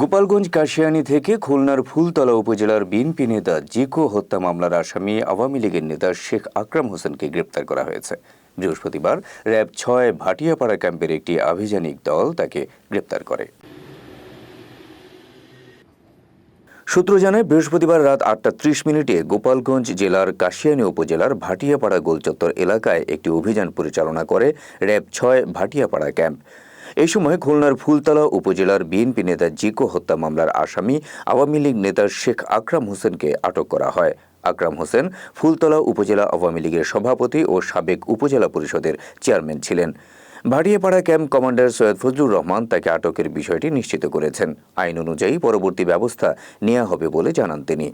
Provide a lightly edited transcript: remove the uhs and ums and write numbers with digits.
গোপালগঞ্জ কাশিয়ানী থেকে খুলনার ফুলতলা উপজেলার বিএনপি নেতা জিকো হত্যা মামলার আসামি আওয়ামী লীগের নেতা শেখ আকরাম হোসেনকে গ্রেপ্তার করা হয়েছে। বৃহস্পতিবার র্যাব ৬ ভাটিয়াপাড়া ক্যাম্পের একটি আভিযানিক দল তাকে গ্রেপ্তার করে। সূত্র জানায়, বৃহস্পতিবার রাত ৮টা ৩০ গোপালগঞ্জ জেলার কাশিয়ানী উপজেলার ভাটিয়াপাড়া গোলচত্বর এলাকায় একটি অভিযান পরিচালনা করে র্যাব ৬ ভাটিয়াপাড়া ক্যাম্প। এই সময় খুলনার ফুলতলা উপজেলার বিএনপি নেতা জিকো হত্যা মামলার আসামি আওয়ামী লীগ নেতা শেখ আকরাম হোসেনকে আটক করা হয়। আকরাম হোসেন ফুলতলা উপজেলা আওয়ামী লীগের সভাপতি ও সাবেক উপজেলা পরিষদের চেয়ারম্যান ছিলেন। ভাটিয়াপাড়া ক্যাম্প কমান্ডার সৈয়দ ফজলুর রহমান তাকে আটকের বিষয়টি নিশ্চিত করেছেন। আইন অনুযায়ী পরবর্তী ব্যবস্থা নেওয়া হবে বলে জানান তিনি।